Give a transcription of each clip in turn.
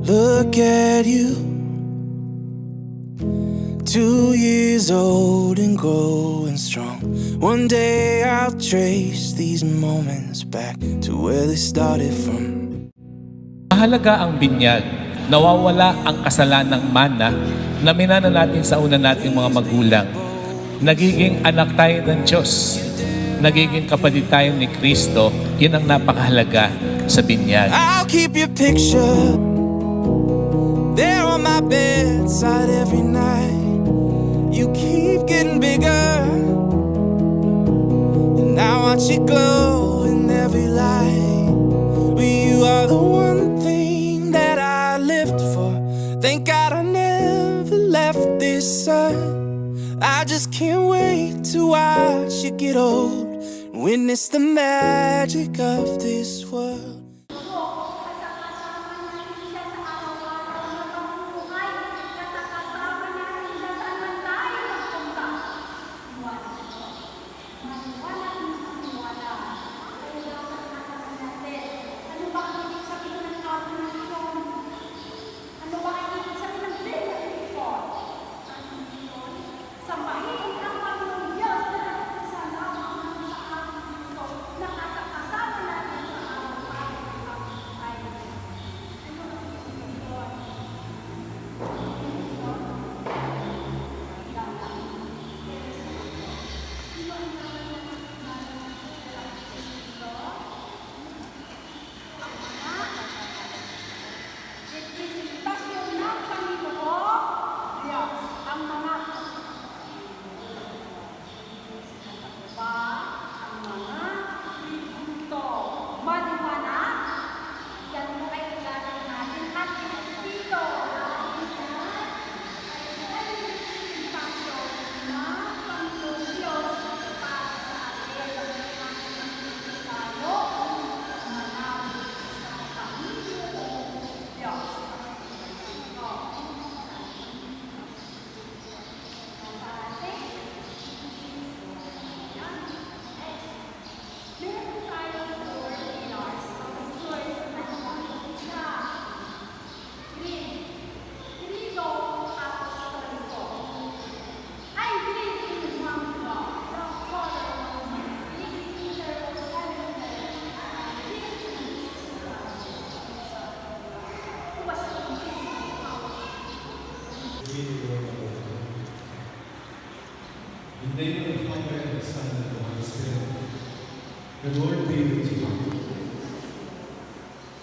Look at you, 2 years old and growing strong. One day I'll trace these moments back to where they started from. Mahalaga ang binyag. Nawawala ang kasalanang mana na minana natin sa una nating mga magulang. Nagiging anak tayo ng Diyos. Nagiging kapatid tayo ni Kristo. Yun ang napakahalaga sa binyag. I'll keep your picture there on my bedside every night. You keep getting bigger, and I watch you glow in every light. You are the one thing that I lived for. Thank God I never left this side. I just can't wait to watch you get old and witness the magic of this world. In the name of the Father, and the Son, and the Holy Spirit. The Lord be with you.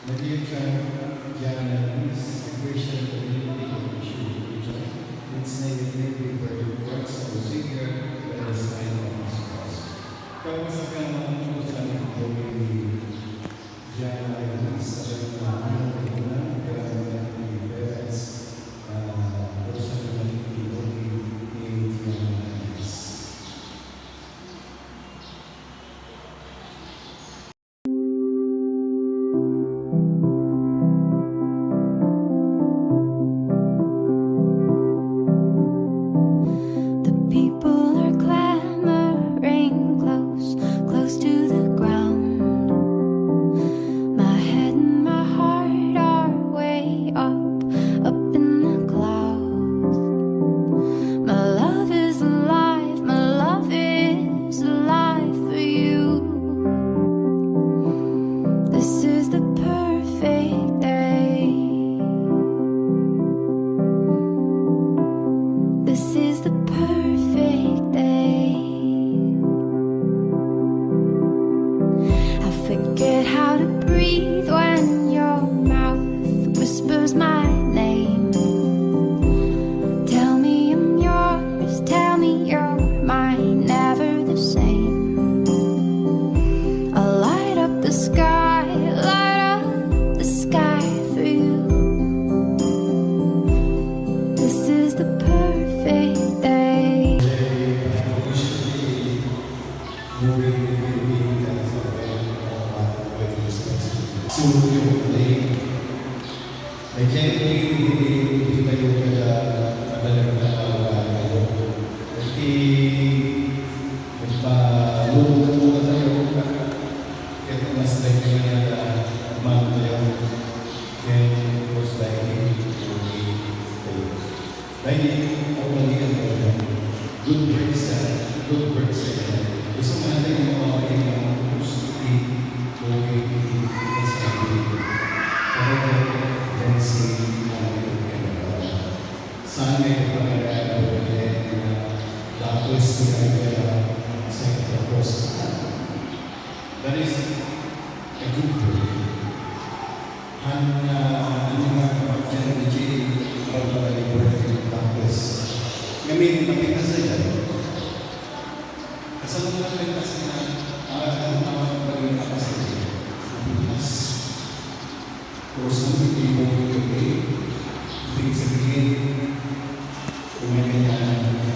My dear child, Jianna, Elysse, I wish that the community of you enjoy. Its name be for the works of the Savior and the sign of His cross. Kamusta ka mga sa community, Jianna, Elysse, at ang mga kailangan ng parents, mas like naman yata, ma'am, yung, and it was like, ay kaugalian ko yun. Good works good works gusto natin yung mga kailangan gusto okay, masabi. Kaya kasi sana may pagkakaya ko tapos pinagkaya sa tapos. That is a good work. Ano nga kapag ni Jay pagkakalimutan yung tapos ngayon mapitas na dyan. Kasama na mapitas na ang maging tapos na dyan. Mapitas. Kung saan hindi mo ibig sabihin kung may kanya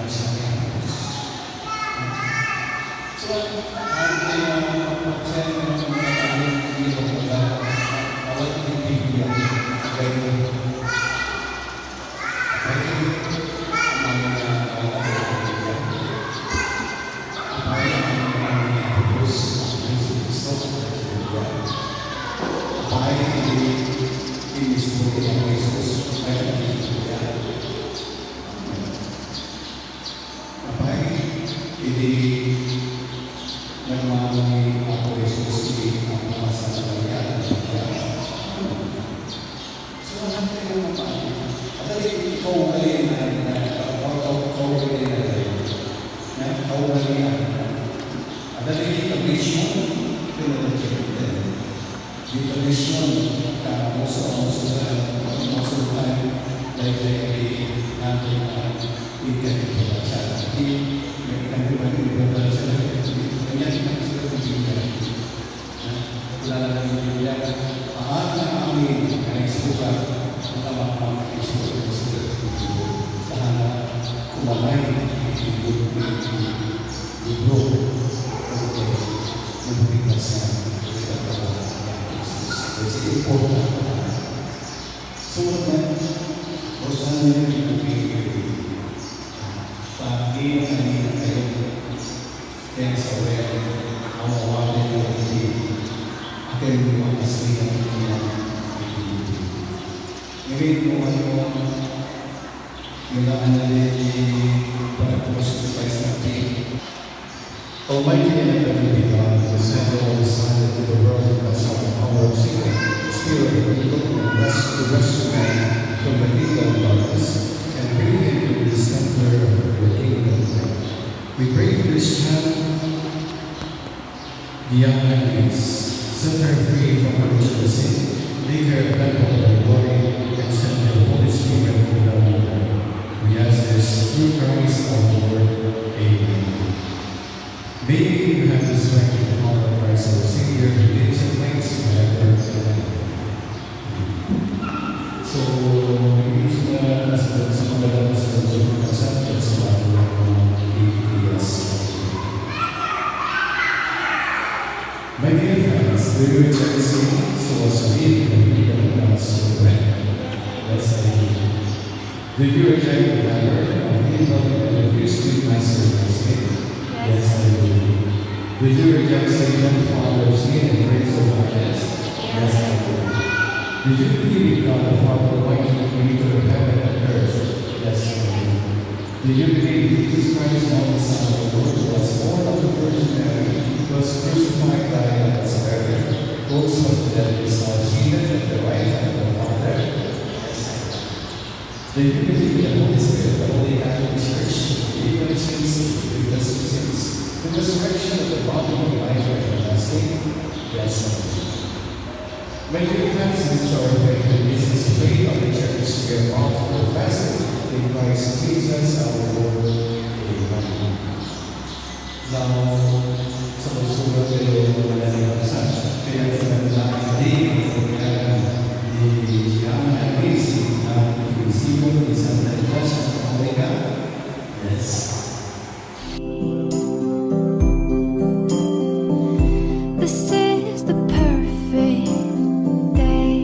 sa tapos. So, ang pagsayin ng mga tao hindi mo awal hindi yan kaya Almighty and every God, the send all the Son into the world because of the power of sin, Spirit of evil, and rest the rest of man from the kingdom of darkness, and bring him to the center of your kingdom. We pray for this child, Jianna, Elysse, set her free from her original sin, make her a temple of your glory, and send the Holy Spirit to love her. We ask this through Christ our Lord. Amen. May you have the strength to honor Christ our Savior, who lives and reigns forever and ever. So, use na sa mga labas na sa sa Elysse. My dear friends, the rejoicing so sweet and freedom of God's children. Let's say, do you reject the power of evil and refuse to be my servants? Yes, I do. Do you reject Satan, father of sin, and praise of darkness? Yes, I do. Do you believe in God the Father, Almighty, creator of heaven and earth? Yes, I do. Do you believe Jesus Christ, the Son of the Lord, was born of the Virgin Mary, was crucified, died, and was buried, rose from the dead, is now seated at the right hand of the Father? Yes, I do. Do you believe in the Holy Spirit, the Holy Catholic Church, the sins of forgiveness of sins, the resurrection of the body of life everlasting? Yes, I do. My dear friends, this is our faith, and this is the faith of the Church we are about to profess in Christ Jesus our Lord. Amen. Now, sa pagsulat ay wala na yung kaya pinagdaan din ang pagkakaroon ni Jianna at Elysse na pinisipo ng isang Diyos at Omega. Yes. This is the perfect day.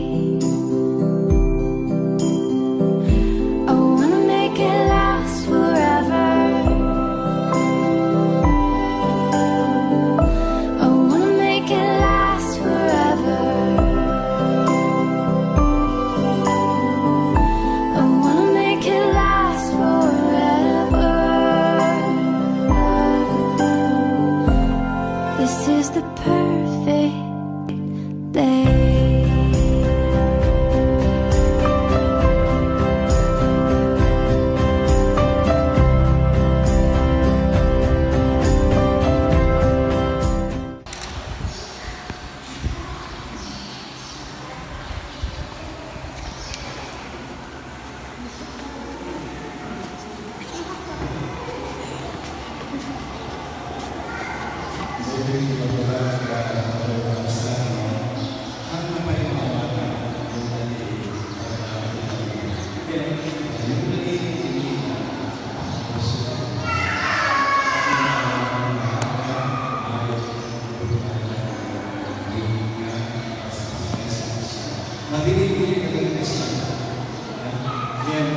Again,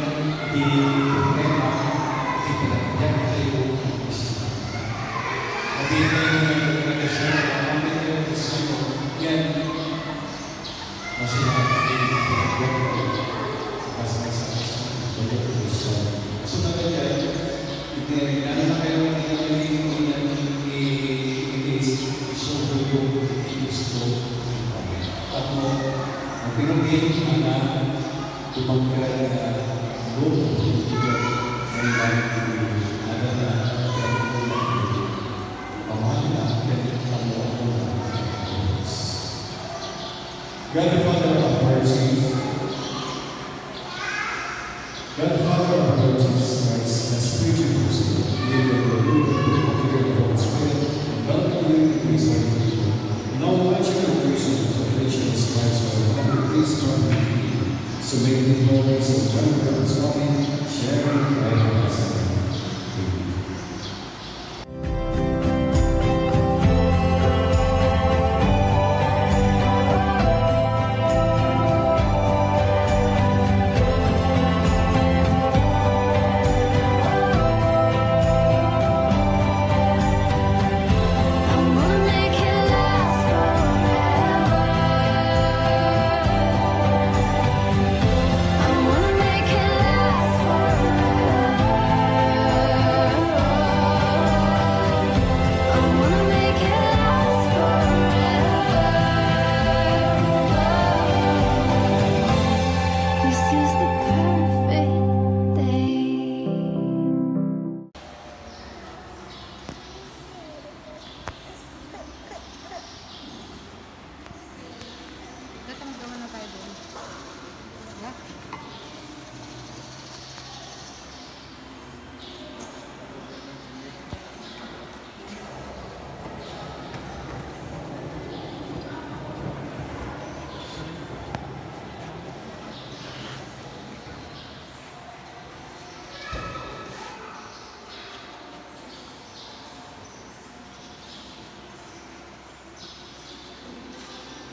di problema, di pinagyan tayo ng Kristo. Hindi tayo nag-relasyon, hindi tayo Kristo. Again, masaya tayo ng pinagyan tayo. Kasi may sa-isa, hindi tayo Kristo. So talaga, ano na kayo isubo yung gusto at mo ang pinagin na tumanggal na loob sa ilang ada na pamahal na God the Father of mercy, God the Father of Lord Jesus Christ has preached to us, gave the Lord the Holy Spirit, and welcome you to His holy people. Now, watching the grace of salvation is Christ for the Holy Priest from the King. So may the glories of God and His coming, sharing life with us. Amen.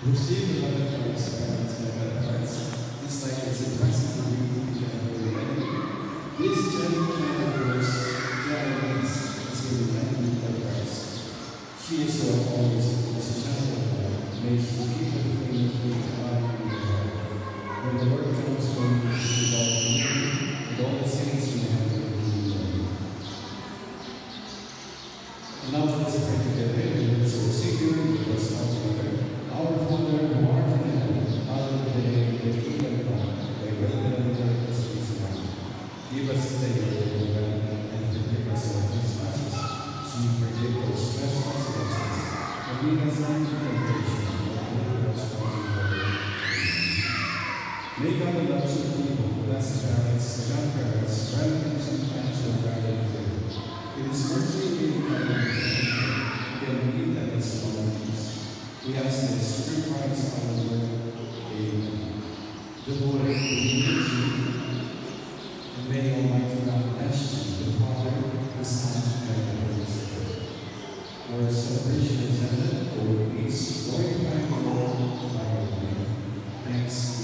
Receive the love of Christ, parents, my God, parents. This life is a blessing to you to be ready. This gentle kind of verse, Jianna is given by Christ. She is so always as a child of God. May she keep the flame of faith alive in your heart. When the word comes from you, with all you and all the saints you have in the kingdom. And now let us pray together in the words of the Savior, who was not together. Our Father, who art in heaven, hallowed be thy name, thy kingdom come, thy will be done on earth as it is in heaven. Give us today our daily bread, and forgive us our trespasses, as we forgive those trespass against us. And lead us not into temptation, but deliver us from evil. May God the loves of people, bless the parents, the grandparents, relatives, and friends who are gathered here. It is mercy given by the again, we that is among us. We ask this through Christ our Lord. Amen. The Lord be with you, and may Almighty God bless you, the Father, the Son, and the Holy Spirit. Our celebration is ended. Go in peace, glorify the Lord by your name. Thanks